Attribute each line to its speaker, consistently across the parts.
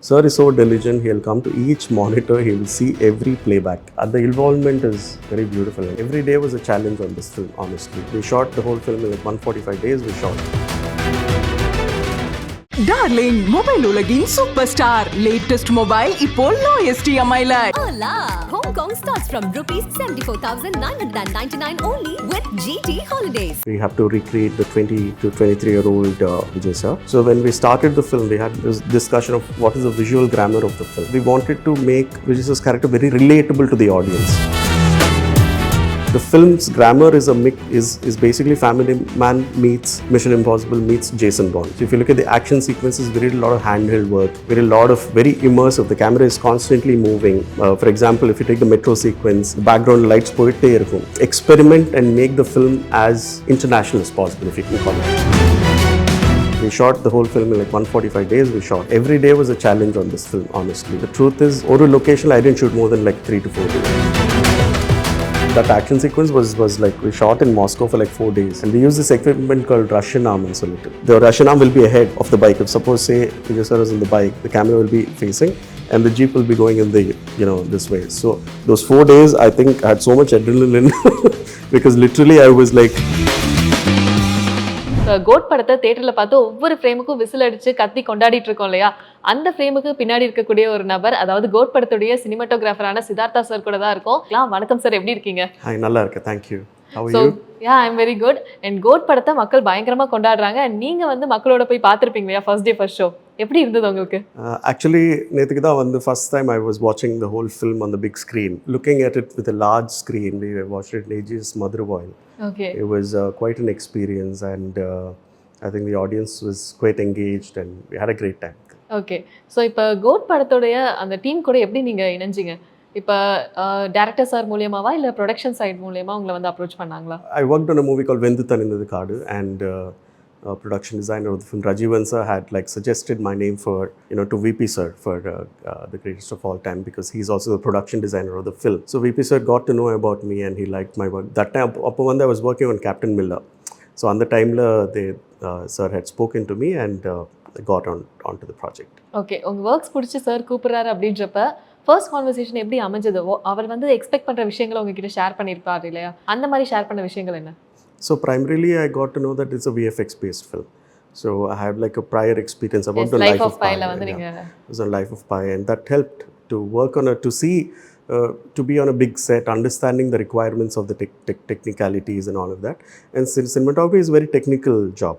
Speaker 1: Sir is so diligent, he'll come to each monitor, he will see every playback. And the involvement is very beautiful. Every day was a challenge on this film, honestly. We shot the whole film in like 145 days, we shot.
Speaker 2: Darling, mobile ulagin superstar. Latest mobile ipo lowest EMI la.
Speaker 3: Hola! Hong Kong starts from rupees 74,999 only with GT Holidays.
Speaker 1: We have to recreate the 20 to 23-year-old Vijay sir. So when we started the film, we had this discussion of what is the visual grammar of the film. We wanted to make Vijay sir's character very relatable to the audience. The film's grammar is a mix, is basically Family Man meets Mission Impossible meets Jason Bond. So if you look at the action sequences, we did a lot of handheld work. We did a lot of very immersive. The camera is constantly moving. For example, if you take the metro sequence, the background lights poitte irukum. Experiment and make the film as international as possible, if you can call it. We shot the whole film in like 145 days. We shot. Every day was a challenge on this film, honestly. The truth is, oru location I didn't shoot more than like 3 to 4 days. That action sequence was like, we shot in Moscow for like 4 days. And we used this equipment called Russian arm and so little. The Russian arm will be ahead of the bike. If suppose say Vijay sir is in the bike, the camera will be facing and the jeep will be going in the, this way. So those 4 days, I think I had so much adrenaline because literally I was like...
Speaker 4: GOAT படத்தை தியேட்டர்ல பார்த்து ஒவ்வொரு ஃப்ரேமுக்கும் whistle அடிச்சு கத்தி கொண்டாடிட்டு இருக்கோம் இல்லையா, அந்த ஃப்ரேமுக்கு பின்னாடி இருக்கக்கூடிய ஒரு நபர், அதாவது கோட் படத்துடைய சினிமாட்டோகிராஃபரான சித்தார்த்தா சார் கூட தான் இருக்கும். வணக்கம் சார், எப்படி இருக்கீங்க?
Speaker 1: ஹாய், நல்லா இருக்கேன், thank you. How are you?
Speaker 4: Yeah, I'm very good. And GOAT படத்தை மக்கள் பயங்கரமா கொண்டாடுறாங்க. நீங்க வந்து மக்களோட போய் பார்த்திருப்பீங்க இல்லையா, ஃபர்ஸ்ட் டே ஃபர்ஸ்ட் ஷோ. எப்படி இருந்தது உங்களுக்கு?
Speaker 1: Actually, நேத்துக்கு தான் வந்து first time I was watching the whole film on the big screen. Looking at it with a large screen, we watched it in AG's Motherwell.
Speaker 4: Okay.
Speaker 1: It was quite an experience and I think the audience was quite engaged and we had a great time.
Speaker 4: Okay. So இப்போ code படத்தோடைய அந்த team கூட எப்படி நீங்க இணைஞ்சீங்க? இப்போ director sir மூலமாவா இல்ல production side மூலமா உங்களை வந்து அப்ரோச் பண்ணாங்களா?
Speaker 1: I worked on a movie called Venduthan in the Kaadu and production designer of the film Rajivan sir had like suggested my name for to VP sir for the greatest of all time because he's also the production designer of the film. So VP sir got to know about me and he liked my work. That time appo I was working on Captain Miller. So on the time they sir had spoken to me and got onto the project.
Speaker 4: Okay, உங்க works பிடிச்சி sir கூப்பிடுறாரு அப்படின்றப்ப first conversation எப்படி அமைஞ்சது? அவர் வந்து expect பண்ற விஷயங்களை உங்ககிட்ட ஷேர் பண்ணிருப்பாரு இல்லையா, அந்த மாதிரி ஷேர் பண்ண விஷயங்கள் என்ன?
Speaker 1: So primarily I got to know that it's a VFX based film. So I have like a prior experience about the Life of Pi. It was on Life of Pi and that helped to work on it, to see, to be on a big set, understanding the requirements of the technicalities and all of that. And cinematography is a very technical job.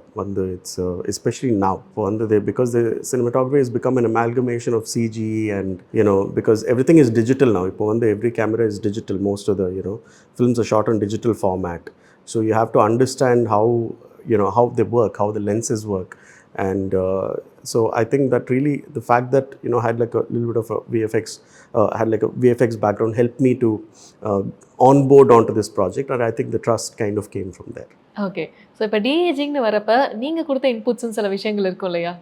Speaker 1: It's especially now, because the cinematography has become an amalgamation of CG and because everything is digital now. Every camera is digital. Most of the films are shot on digital format. So you have to understand how they work, how the lenses work. And so I think that really the fact that I had like a little bit of a VFX background helped me to onboard onto this project, and I think the trust kind of came from there.
Speaker 4: Okay, so இப்போ de-aging னு வரப்ப நீங்க கொடுத்த inputs சில விஷயங்கள் இருக்கும் இல்லையா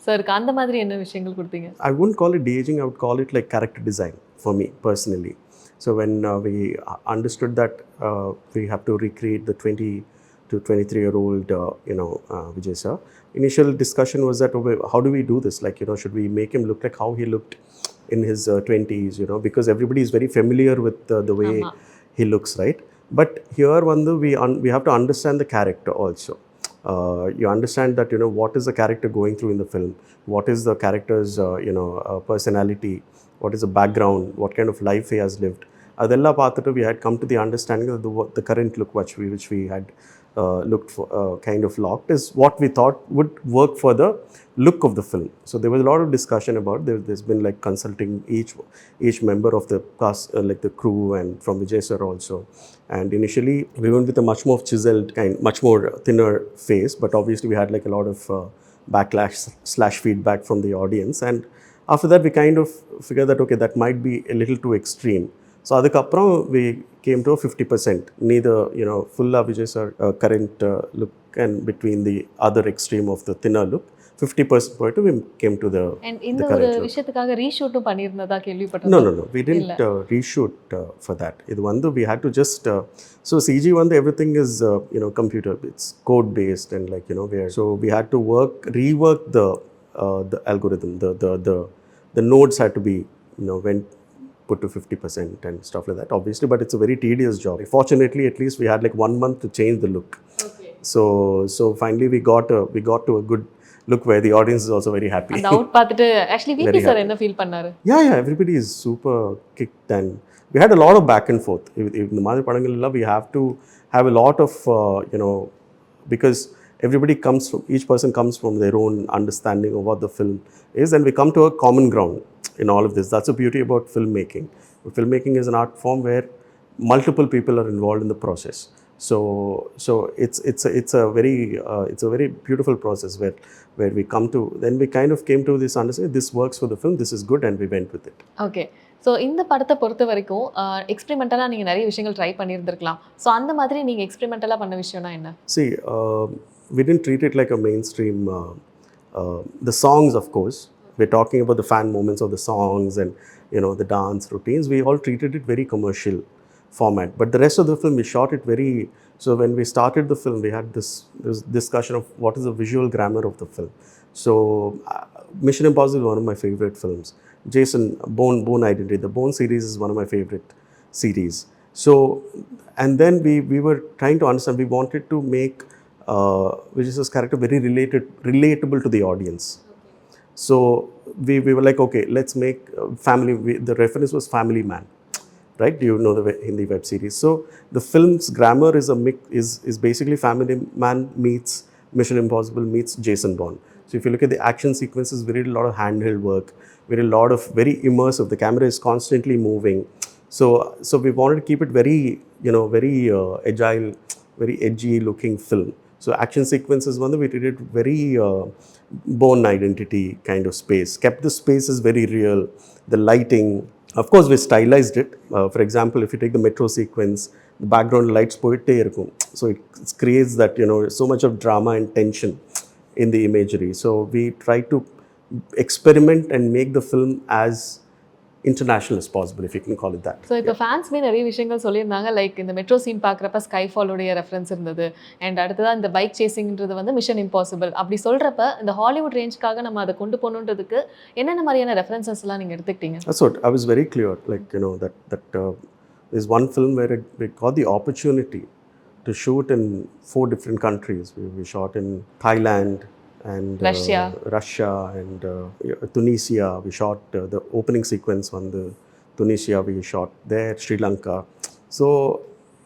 Speaker 4: சாருக்கு, அந்த மாதிரி என்ன விஷயங்கள் கொடுத்தீங்க?
Speaker 1: I wouldn't call it de-aging, I would call it like character design for me personally. So when we understood that we have to recreate the 20 to 23-year-old Vijay sir, initial discussion was that, okay, how do we do this? Like, should we make him look like how he looked in his 20s, because everybody is very familiar with the way he looks, right? But here we have to understand the character also. You understand that, what is the character going through in the film? What is the character's, personality? What is the background? What kind of life he has lived? Adella paathattu we had come to the understanding that the current look which we had looked for, kind of locked, is what we thought would work for the look of the film. So there was a lot of discussion about, there's been like consulting each member of the cast, like the crew and from Vijay sir also. And initially we went with a much more chiseled much more thinner face, but obviously we had like a lot of backlash/feedback from the audience. And after that we kind of figured that, okay, that might be a little too extreme. So adukapram we came to a 50%, neither full Vijay sir current look and between the other extreme of the thinner look, 50% போயிட்டு we came to the
Speaker 4: and இந்த ஒரு விஷயத்துக்காக ரீஷூட்டும் பண்ணிருந்ததா கேள்விப்பட்டேன்.
Speaker 1: No, we didn't reshoot for that. இது we had to just so CG everything is computer, it's code based and so we had to rework the algorithm, the nodes had to be, went put to 50% and stuff like that, obviously, but it's a very tedious job. Fortunately, at least we had like 1 month to change the look.
Speaker 4: Okay.
Speaker 1: So finally we got to a good look where the audience is also very happy.
Speaker 4: அந்த out பார்த்துட்டு actually VP
Speaker 1: Very
Speaker 4: sir
Speaker 1: happy.
Speaker 4: என்ன feel பண்ணாரு?
Speaker 1: Yeah, everybody is super kicked, and we had a lot of back and forth. In the Madhur Padangal, we have to have a lot of, because everybody comes from, each person comes from their own understanding of what the film is, and we come to a common ground in all of this. That's the beauty about filmmaking. Filmmaking is an art form where multiple people are involved in the process. So it's a very beautiful process where we come to, then we kind of came to this understanding, this works for the film, this is good, and we went with it.
Speaker 4: Okay. So இந்த படத்தை பொறுத்த வரைக்கும் எக்ஸ்பெரிமெண்டலாக நீங்கள் நிறைய விஷயங்கள் try பண்ணியிருந்திருக்கலாம். So அந்த மாதிரி நீங்கள் எக்ஸ்பெரிமெண்டலாக பண்ண விஷயம்னா என்ன?
Speaker 1: See, we didn't treat it like a mainstream, the songs, of course, we're talking about the fan moments of the songs and, the dance routines, we all treated it very commercial format. But the rest of the film, we shot it very, so when we started the film, we had this discussion of what is the visual grammar of the film. So Mission Impossible is one of my favorite films. Jason, Bourne Identity, the Bourne series is one of my favorite series. So, and then we were trying to understand, we wanted to make Vijay's character very relatable to the audience. So we were like, okay, let's make family, the reference was Family Man, right? Do you know the Hindi web series? So the film's grammar is a mix, is basically Family Man meets Mission Impossible meets Jason Bourne. So if you look at the action sequences, we did a lot of handheld work, we did a lot of very immersive, the camera is constantly moving. So we wanted to keep it very, very agile, very edgy looking film. So action sequences, we did it very Bourne Identity kind of space, kept the spaces very real, the lighting, of course we stylized it. For example, if you take the metro sequence, the background lights poitte irukum, so it creates that, so much of drama and tension in the imagery. So we try to experiment and make the film as international as possible, if you can call it that.
Speaker 4: So இப்போ ஃபேன்ஸ்மே நிறைய விஷயங்கள் சொல்லியிருந்தாங்க. Like இந்த metro scene பார்க்குறப்ப ஸ்கைஃபாலோடைய reference இருந்தது, and அடுத்ததாக இந்த bike சேசிங்கிறது வந்து மிஷன் இம்பாசிபிள். அப்படி சொல்கிறப்ப இந்த ஹாலிவுட் ரேஞ்சுக்காக நம்ம அதை கொண்டு போகணுன்றதுக்கு என்னென்ன மாதிரியான ரெஃபரன்சஸ்லாம் நீங்கள் எடுத்துக்கிட்டீங்க?
Speaker 1: That's what I was very clear, like, that there's one film where we got the opportunity to shoot in 4 different countries. We shot in Thailand and Russia and Tunisia. We shot the opening sequence on the Tunisia, we shot there, Sri Lanka. So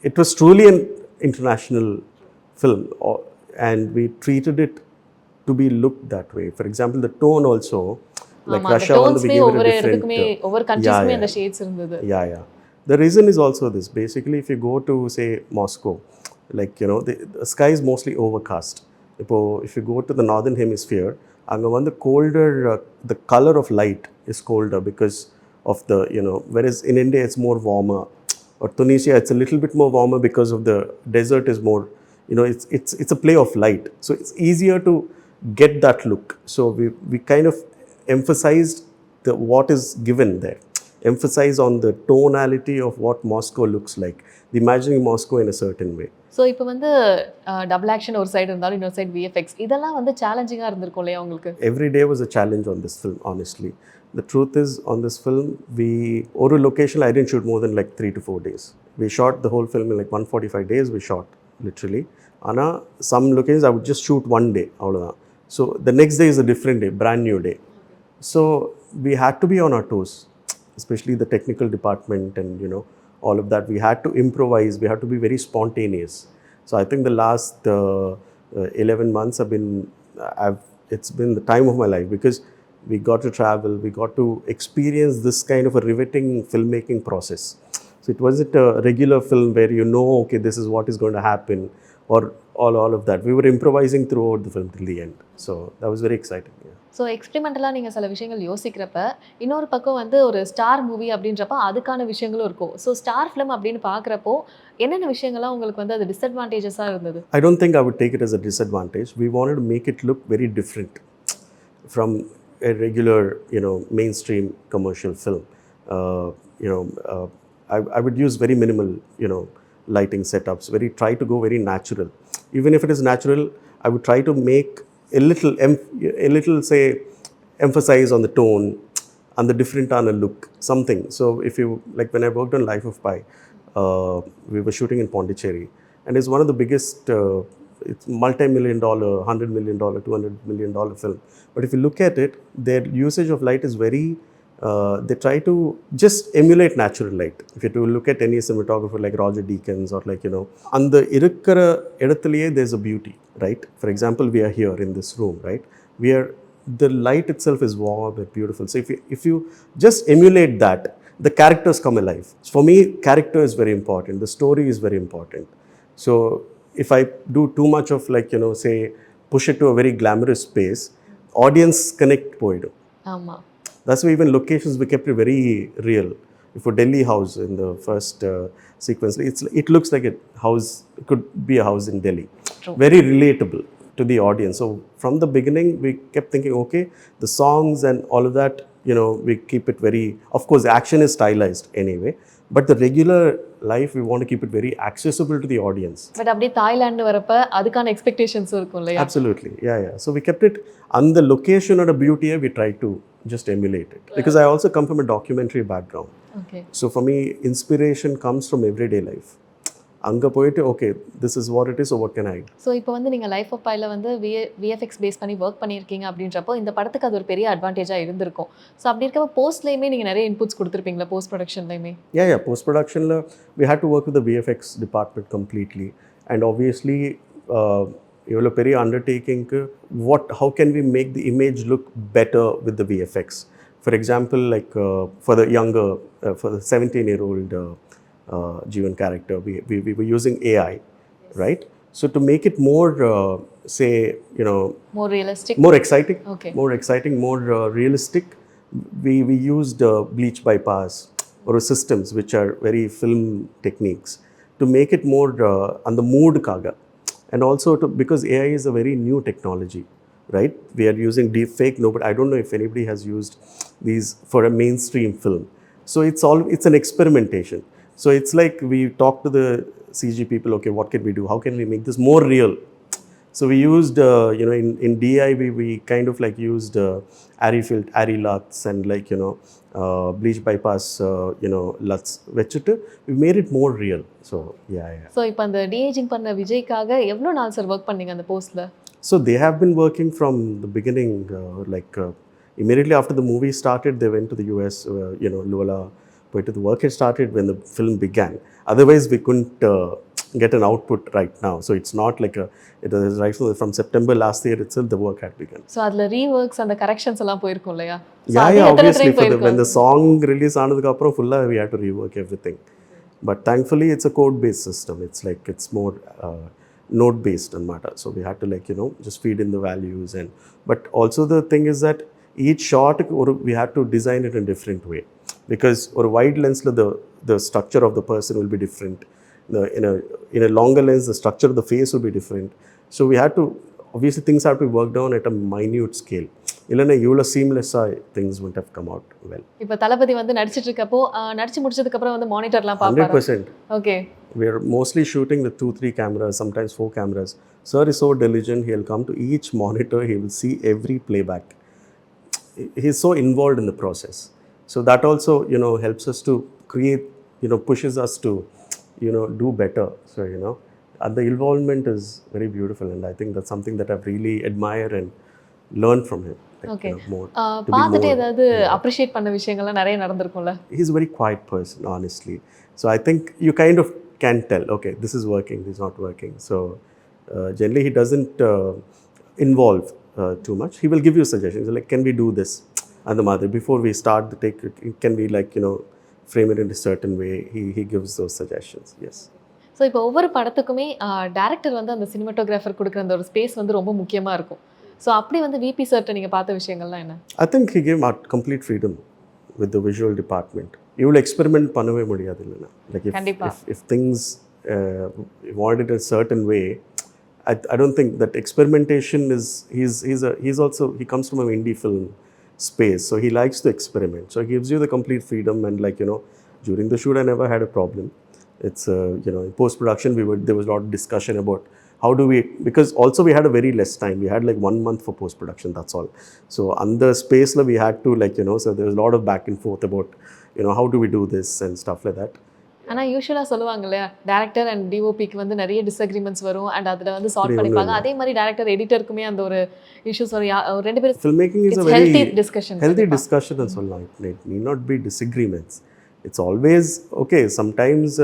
Speaker 1: it was truly an international film, and we treated it to be looked that way. For example, the tone also, like Russia, we gave it a different,
Speaker 4: ஒவ்வொரு கண்ட்ரீஸ்மே அந்த shades இருந்தது.
Speaker 1: Yeah. The reason is also this. Basically, if you go to, say, Moscow, like, the sky is mostly overcast. If you go to the northern hemisphere, the colder, the color of light is colder because of the, whereas in India it's more warmer, or Tunisia it's a little bit more warmer because of the desert is more, it's a play of light, so it's easier to get that look. So we kind of emphasized what is given there, emphasize on the tonality of what Moscow looks like, the imagining Moscow in a certain way.
Speaker 4: So இப்போ வந்து double action ஒரு side இருந்தாலும் இன்னொரு side VFX, இதெல்லாம் வந்து சேலஞ்சிங்காக இருந்திருக்கும் இல்லையா உங்களுக்கு?
Speaker 1: Every day was a challenge on this film, honestly. The truth is, on this film, ஒரு location I didn't shoot more than like 3 to 4 days. We shot the whole film in like 145 days we shot, literally. Ana some locations I would just shoot one day, avladhaan. So the next day is a different day, brand new day. So we had to be on our toes, especially the technical department and, all of that. We had to improvise, we had to be very spontaneous. So I think the last 11 months it's been the time of my life, because we got to travel, we got to experience this kind of a riveting filmmaking process. So it wasn't a regular film where okay, this is what is going to happen, or all of that. We were improvising throughout the film till the end. So that was very exciting. Yeah.
Speaker 4: So எக்ஸ்பெரிமெண்டலாக நீங்கள் சில விஷயங்கள் யோசிக்கிறப்ப, இன்னொரு பக்கம் வந்து ஒரு star movie அப்படின்றப்ப அதுக்கான விஷயங்களும் இருக்கும். ஸோ ஸ்டார் ஃபிலிம் அப்படின்னு பார்க்குறப்போ என்னென்ன விஷயங்கள்லாம் உங்களுக்கு வந்து அது டிஸ்அட்வான்டேஜஸாக இருந்தது?
Speaker 1: I don't think I would take it as a disadvantage. We wanted to make it look very different from a regular, mainstream commercial film. I would use very minimal, lighting setups, try to go very natural. Even if it is natural, I would try to make a little say emphasize on the tone, and the different on a look, something. So if you, like when I worked on Life of Pi, we were shooting in Pondicherry, and it's one of the biggest, it's multi-million dollar, $100 million, $200 million film. But if you look at it, their usage of light is very, they try to just emulate natural light. If you to look at any cinematographer like Roger Deakins or like, and the irukkara edathiliye there's a beauty, right? For example, we are here in this room, right? The light itself is warm and beautiful. So if you just emulate that, the characters come alive. For me, character is very important. The story is very important. So if I do too much of like, say, push it to a very glamorous space, audience connect poidu.
Speaker 4: ஆமா.
Speaker 1: That's why even locations, we kept it very real. For Delhi house in the first sequence, it looks like a house, it could be a house in Delhi.
Speaker 4: True.
Speaker 1: Very relatable to the audience. So from the beginning, we kept thinking, okay, the songs and all of that, we keep it very, of course, action is stylized anyway, but the regular life, we want to keep it very accessible to the audience.
Speaker 4: But அப்படியே Thailand வரப்ப அதுக்கான expectations இருக்கும் இல்லையா?
Speaker 1: Absolutely, yeah. So we kept it, and the location and the beauty, we tried to just emulate it. Because I also come from a documentary background.
Speaker 4: Okay.
Speaker 1: So for me, inspiration comes from everyday life. அங்கே போயிட்டு okay this is what it is, so what can I.
Speaker 4: So இப்போ வந்து நீங்கள் life of பையில் வந்து VFX base பண்ணி work பண்ணியிருக்கீங்க அப்படின்றப்போ இந்த படத்துக்கு அது ஒரு பெரிய அட்வான்டேஜாக இருந்திருக்கும். ஸோ அப்படி இருக்கப்போ போஸ்ட்லேயுமே நீங்கள் நிறைய இன்புட்ஸ் கொடுத்துருப்பீங்களா போஸ்ட் ப்ரொடக்ஷன்லையுமே?
Speaker 1: Yeah, போஸ்ட் ப்ரொடக்ஷனில் we had to work with the VFX department completely, and obviously இவ்வளோ பெரிய அண்டர்டேக்கிங்க்கு how can we make the image look better with the VFX. For example, like for the younger, for the 17-year-old Jeevan character, we were using AI, yes. Right? So to make it more, say,
Speaker 4: more realistic,
Speaker 1: more exciting,
Speaker 4: okay.
Speaker 1: more realistic, we used bleach bypass or systems which are very film techniques to make it more on the mood kaga, and also because AI is a very new technology, right? We are using deepfake. Nobody, I don't know if anybody has used these for a mainstream film. So it's an experimentation. So it's like we talk to the CG people, okay, what can we do? How can we make this more real? So we used, in DI, we kind of like used Ari LUTs and like, bleach bypass, LUTs. We made it more real. So, yeah.
Speaker 4: So, இப்போ அந்த de-aging பண்ண விஜய்க்காக எவ்வளோ நாள் sir work பண்ணீங்க அந்த போஸ்ட்டில்?
Speaker 1: So they have been working from the beginning, immediately after the movie started, they went to the US, Luala. The work had started when the film began. Otherwise, we couldn't get an output right now. So it's not like it was right from September last year itself, the work had begun.
Speaker 4: So adla reworks and the corrections எல்லாம் போயிருக்கும் இல்லையா?
Speaker 1: Yeah, obviously when the song release ஆனதுக்கு அப்புறம் full we had to rework everything. But thankfully it's a code based system. It's more node based on matter. So we had to just feed in the values, but also the thing is that each shot we had to design it in a different way. Because or a wide lens, the structure of the person will be different. In a longer lens, the structure of the face will be different. So we had to, obviously things have to be worked on at a minute scale. இல்லைன்னா இவ்வளோ சீம்லெஸ்ஸாக things wouldn't have come out well.
Speaker 4: இப்போ தளபதி வந்து நடிச்சிட்டு இருக்கப்போ நடிச்சு முடிச்சதுக்கப்புறம் வந்து மானிட்டர்லாம் பார்ப்பாரு.
Speaker 1: 100%.
Speaker 4: Okay.
Speaker 1: We are mostly shooting with 2-3 cameras, sometimes 4 cameras. Sir is so diligent, he'll come to each monitor, he will see every playback. He's so involved in the process. So that also, helps us to create, pushes us to, do better. So, and the involvement is very beautiful, and I think that's something that I've really admired and learned from him.
Speaker 4: Okay.
Speaker 1: More.
Speaker 4: பார்த்துட்டு ஏதாவது appreciate பண்ண விஷயங்கள்லாம் நிறைய நடந்திருக்கும்ல?
Speaker 1: He's a very quiet person, honestly. So I think you kind of can tell, okay, this is working, this is not working. So generally he doesn't involve too much. He will give you suggestions, like, can we do this? And the mother, before we start the take, can we frame it in a certain way? He gives those suggestions. Yes.
Speaker 4: So இப்போ ஒவ்வொரு படத்துக்குமே director வந்து அந்த cinematographer கொடுக்குற அந்த ஒரு space வந்து ரொம்ப முக்கியமாக இருக்கும். ஸோ அப்படி வந்து விபி சார்ட்ட நீங்கள் பார்த்த விஷயங்கள்லாம் என்ன?
Speaker 1: I think he gave complete freedom with the visual department. இவ்வளோ எக்ஸ்பெரிமெண்ட் பண்ணவே முடியாது இல்லைன்னா. Like if things wanted a certain way, I don't think that experimentation is, he comes from an indie film space, so he likes to experiment. So he gives you the complete freedom, and during the shoot I never had a problem. It's in post production there was a lot of discussion about how do we, because also we had a very less time. We had like 1 month for post production, that's all. So on the space la we had to like, you know, so there was a lot of back and forth about, you know, how do we do this and stuff like that.
Speaker 4: ஆனால் யூஸ்வலாக சொல்லுவாங்க இல்லையா, director and டிஓபிக்கு வந்து நிறைய disagreements வரும் and அதில் வந்து solve பண்ணிப்பாங்க. அதே மாதிரி டேரக்டர் எடிட்டருக்குமே அந்த ஒரு இஷ்யூஸ் வரும். ரெண்டு பேரும்
Speaker 1: Filmmaking is a very healthy discussion and so on. It need not be disagreements. It's always okay. Sometimes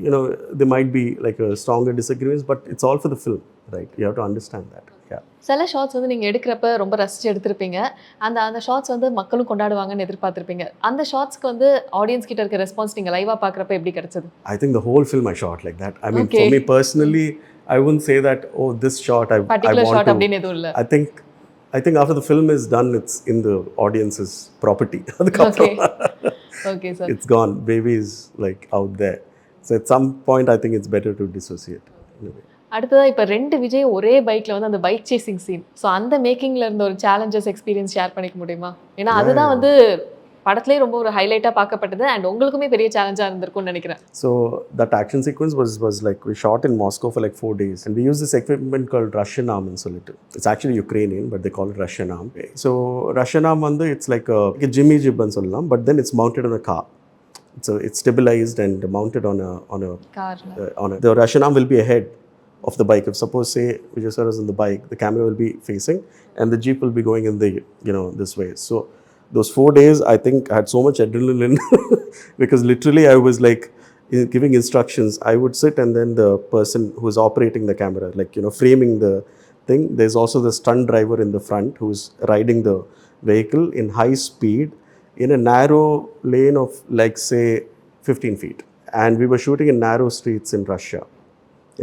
Speaker 1: you know, there might be like a stronger disagreements, but it's all for the film, right? You have to understand that. Yeah.
Speaker 4: சில shorts வந்து நீங்கள் எடுக்கிறப்ப ரொம்ப ரசித்து எடுத்திருப்பீங்க. அந்த shorts வந்து மக்களும் கொண்டாடுவாங்கன்னு எதிர்பார்த்துருப்பீங்க. அந்த ஷார்ட்ஸ்க்கு வந்து ஆடியன்ஸ் கிட்ட இருக்க ரெஸ்பான்ஸ் நீங்கள் லைவாக பார்க்குறப்ப எப்படி கிடைச்சது?
Speaker 1: I think the whole film I shot like that. I mean, for me personally, I wouldn't say that, oh, this shot I want
Speaker 4: shot
Speaker 1: to.
Speaker 4: அப்படின்னு எதுவும் இல்லை.
Speaker 1: I think after the film is done, it's in the audience's property.
Speaker 4: Okay, sir.
Speaker 1: It's gone. Baby is like out there. So at some point, I think it's better to dissociate.
Speaker 4: அடுத்ததாக இப்போ 2 விஜய் ஒரே பைக்கில் வந்து அந்த bike chasing scene, so அந்த மேக்கிங்கில் இருந்த ஒரு challenges experience share பண்ணிக்க முடியுமா? ஏன்னா அதுதான் வந்து படத்துலேயே ரொம்ப ஒரு ஹைலைட்டாக பார்க்கப்பட்டது அண்ட் உங்களுக்குமே பெரிய சேலஞ்சாக இருந்திருக்கும்னு நினைக்கிறேன்.
Speaker 1: So that action sequence was like, we shot in Moscow for like 4 days and we used this equipment called Russian arm in solid. It's actually Ukrainian, but they call it Russian arm. So Russian arm வந்து it's like a Jimmy Jib ன்னு சொல்லலாம், but then it's mounted on a car. So it's stabilized and mounted on a
Speaker 4: car.
Speaker 1: The Russian arm will be ahead of the bike. If suppose say Vijay sir is in the bike, the camera will be facing and the jeep will be going in the, you know, this way. So those 4 days I think I had so much adrenaline because literally I was like giving instructions. I would sit and then the person who is operating the camera, like, you know, framing the thing, there's also the stunt driver in the front who's riding the vehicle in high speed in a narrow lane of like say 15 feet, and we were shooting in narrow streets in Russia,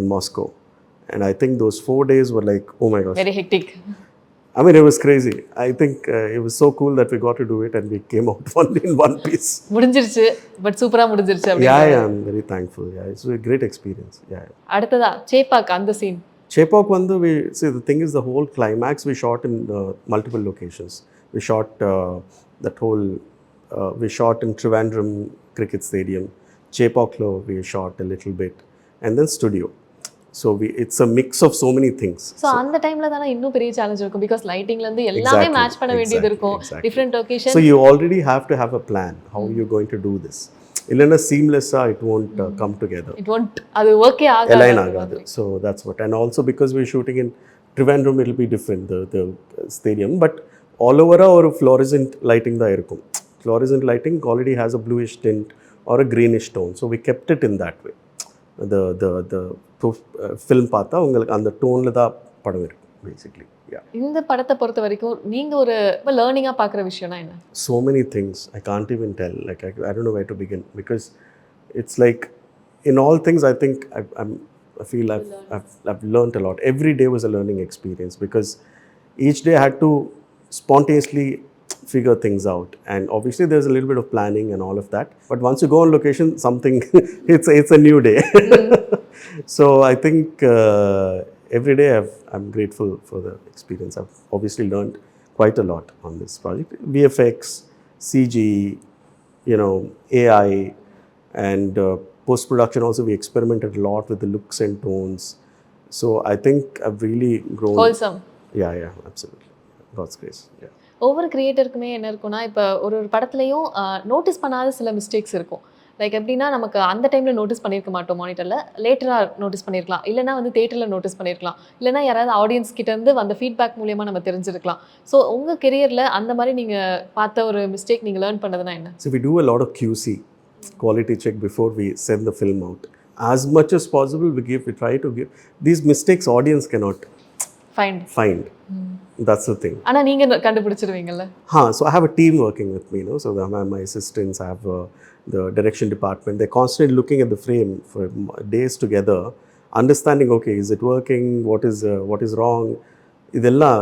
Speaker 1: in Moscow. And I think those 4 days were like, oh my gosh.
Speaker 4: Very hectic.
Speaker 1: I mean, it was crazy. I think it was so cool that we got to do it and we came out only in one piece.
Speaker 4: முடிஞ்சிருச்சு, but சூப்பராக முடிஞ்சிருச்சு.
Speaker 1: Yeah, I'm very thankful. Yeah, it's a great experience. Yeah.
Speaker 4: அடுத்ததா சேப்பாக் அந்த scene.
Speaker 1: Chepak வந்து we see, the thing is, the whole climax we shot in multiple locations. We shot we shot in Trivandrum Cricket Stadium. Chepaklo we shot a little bit, and then studio. So it's a mix of so many things.
Speaker 4: So அந்த டைம்ல தான இன்னும் பெரிய challenge இருக்கும், because லைட்டிங்ல இருந்து எல்லாமே match பண்ண வேண்டியது இருக்கும், different location.
Speaker 1: So you already have to have a plan how you're going to do this. இல்லனா seamless-ஆ it won't come together.
Speaker 4: It won't, அது ஓகே
Speaker 1: ஆகாது. So that's what. And also because we're shooting in Trivandrum, it'll be different, the stadium, but all over ஒரு fluorescent lighting தான் இருக்கும். Fluorescent lighting already has a bluish tint or a greenish tone, so we kept it in that way. The film பார்த்தா உங்களுக்கு அந்த டோன்ல தான் படம் இருக்கும் basically. Yeah.
Speaker 4: இந்த படத்தை பொறுத்த வரைக்கும் நீங்க ஒரு லேர்னிங்கா பார்க்குற விஷயம்னா என்ன?
Speaker 1: So many things I can't even tell. Like I don't know where to begin, because it's like in all things I think I feel I've learned a lot. Every day was a learning experience, because each day I had to spontaneously figure things out, and obviously there's a little bit of planning and all of that, but once you go on location, something it's a new day. So I think every day I'm grateful for the experience. I've obviously learned quite a lot on this project. VFX, CG, you know, AI, and post-production also we experimented a lot with the looks and tones. So I think I've really grown.
Speaker 4: Wholesome.
Speaker 1: Yeah, absolutely. God's grace. Yeah.
Speaker 4: ஒவ்வொரு கிரியேட்டருக்குமே என்ன இருக்குன்னா, இப்போ ஒரு படத்துலையும் notice பண்ணாத சில mistakes இருக்கும். Like எப்படின்னா, நமக்கு அந்த டைமில் நோட்டீஸ் பண்ணியிருக்க மாட்டோம், மானிட்டரில் லேட்டராக நோட்டீஸ் பண்ணியிருக்கலாம், இல்லைனா வந்து தேட்டரில் நோட்டீஸ் பண்ணியிருக்கலாம், இல்லைனா யாராவது ஆடியன்ஸ் கிட்டேருந்து அந்த ஃபீட்பேக் மூலியமாக நம்ம தெரிஞ்சிருக்கலாம். ஸோ உங்கள் கெரியரில் அந்த மாதிரி நீங்கள் பார்த்த ஒரு மிஸ்டேக் நீங்கள் லேர்ன் பண்ணதுன்னா என்ன?
Speaker 1: So we do a lot of QC, quality check, before we send the film out. As much as possible we try to give these mistakes audience cannot find. That's the thing.
Speaker 4: ஆனா நீங்க கண்டுபிடிச்சிடுவீங்கல்ல?
Speaker 1: So I have a team working with me, so my assistants, I have the direction department. They're constantly looking at the frame for days together, understanding, okay, is it working, what is wrong, இதெல்லாம்.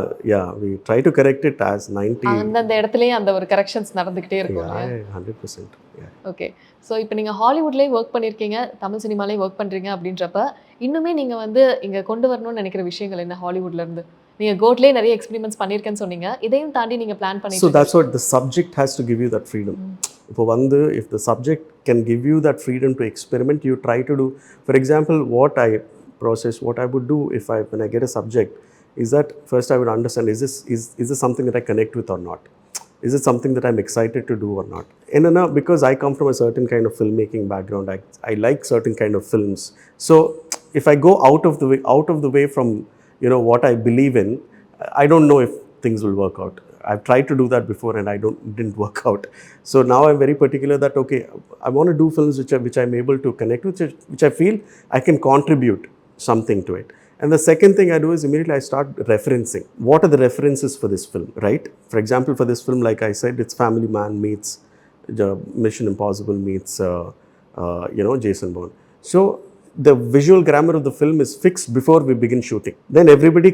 Speaker 1: We try to correct it as 90.
Speaker 4: அந்த இடத்துலயே அந்த ஒரு corrections நடந்துக்கிட்டே இருக்கும்.
Speaker 1: 100%.
Speaker 4: Okay. So இப்போ நீங்கள் ஹாலிவுட்லேயே work பண்ணியிருக்கீங்க, தமிழ் சினிமாலேயும் ஒர்க் பண்ணுறீங்க அப்படின்றப்ப இன்னுமே நீங்கள் வந்து இங்கே கொண்டு வரணும்னு நினைக்கிற விஷயங்கள் என்ன ஹாலிவுட்லேருந்து? நீங்கள் கோட்லேயே நிறைய எக்ஸ்பெரிமெண்ட்ஸ் பண்ணியிருக்கேன்னு சொன்னீங்க, இதையும் தாண்டி நீங்கள் பிளான் பண்ணி.
Speaker 1: So that's what the subject has to give you, that freedom. இப்போ வந்து if the subject can give you that freedom to experiment, you try to do. For example, what I process, what I would do when I get a subject is that first I would understand, is this something that I connect with or not? Is it something that I'm excited to do or not? And because I come from a certain kind of filmmaking background, I like certain kind of films. So if I go out of the way from, you know, what I believe in, I don't know if things will work out. I've tried to do that before and didn't work out. So now I'm very particular that, okay, I want to do films which I'm able to connect with, which I feel I can contribute something to it. And the second thing I do is immediately I start referencing. What are the references for this film, right? For example, for this film, like I said, it's Family Man meets Mission Impossible meets, Jason Bourne. So the visual grammar of the film is fixed before we begin shooting. Then everybody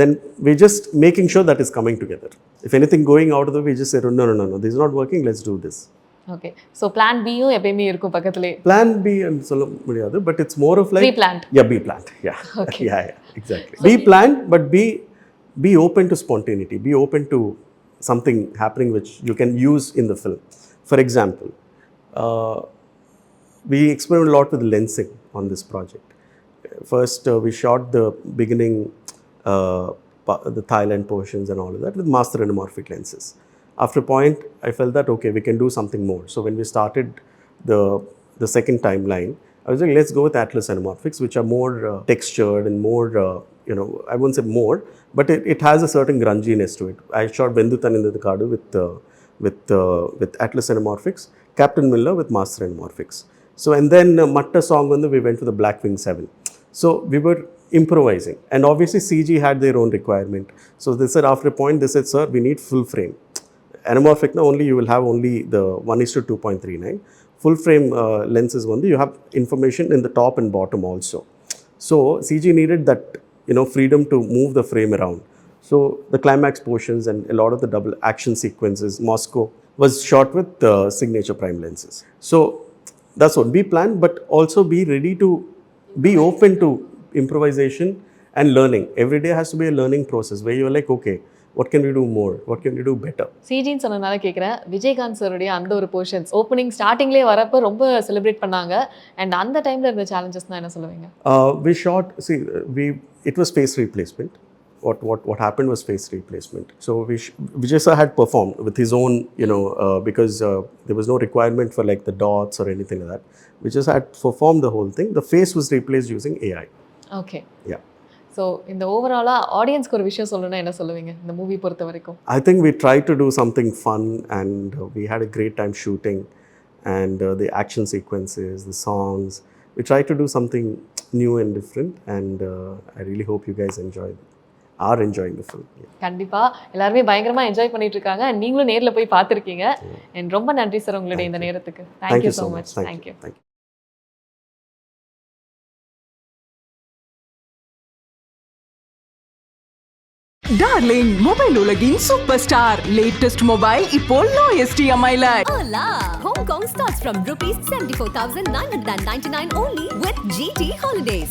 Speaker 1: then we're just making sure that is coming together. If anything going out of the way, we just say, no, this is not working, let's do this.
Speaker 4: Okay. So plan B யும் எப்பவுமே இருக்கும் பக்கத்திலே.
Speaker 1: Plan B and சொல்ல முடியாது, but it's more of like
Speaker 4: Pre-planned.
Speaker 1: Yeah, be planned. Yeah.
Speaker 4: Okay.
Speaker 1: Yeah, exactly. Be planned, but be open to spontaneity. Be open to something happening which you can use in the film. For example, we experimented a lot with lensing on this project. First, we shot the beginning, the Thailand portions and all of that with master anamorphic lenses. After a point, I felt that, okay, we can do something more. So when we started the second timeline, I was like, let's go with Atlas anamorphics, which are more textured and more, I won't say more, but it has a certain grunginess to it. I shot Venduthan in the Kadu with Atlas anamorphics, Captain Miller with master anamorphics. So, and then Matta song, we went for the Blackwing 7. So we were improvising, and obviously CG had their own requirement. So they said, after a point, they said, sir, we need full frame. Anamorphic now you will have only the 1:2.39. Full frame lenses you have information in the top and bottom also. So CG needed that, freedom to move the frame around. So the climax portions and a lot of the double action sequences, Moscow, was shot with signature prime lenses. So that's what, be planned, but also be ready to be open to improvisation and learning. Every day has to be a learning process where you're like, okay, what can we do more? What can we do better? CGன்னு
Speaker 4: சொன்னனால கேக்குறேன், விஜயகாந்த் சாருடைய அந்த ஒரு portions opening ஸ்டார்டிங்லயே வரப்ப ரொம்ப celebrate பண்ணாங்க. And அந்த டைம்ல இருந்த சேலஞ்சஸ்னா என்ன சொல்லுவீங்க?
Speaker 1: We shot, it was face replacement. What happened was face replacement. So Vijay sir had performed with his own, because there was no requirement for like the dots or anything like that. Vijay sir had performed the whole thing. The face was replaced using AI.
Speaker 4: Okay.
Speaker 1: Yeah.
Speaker 4: So இந்த ஓவராலா ஆடியன்ஸ்க்கு ஒரு விஷயம் சொல்லணும்னா என்ன சொல்லுவீங்க இந்த movie பொறுத்த வரைக்கும்?
Speaker 1: I think we tried to do something fun, and we had a great time shooting, and the action sequences, the songs. We tried to do something new and different, and I really hope you guys are enjoying the film.
Speaker 4: கண்டிப்பா எல்லாரும் பயங்கரமா enjoy பண்ணிட்டு இருக்காங்க. நீங்களும் நேர்ல போய் பார்த்திருக்கீங்க. and ரொம்ப நன்றி சார் உங்களுடைய இந்த நேரத்துக்கு. Thank you so much. Thank you.
Speaker 2: Darling mobile உலகின் சூப்பர் ஸ்டார் லேட்டஸ்ட் மொபைல் இப்போ lowest EMI ல.
Speaker 3: Hola! Hong Kong starts from rupees 74,999 only with GT Holidays.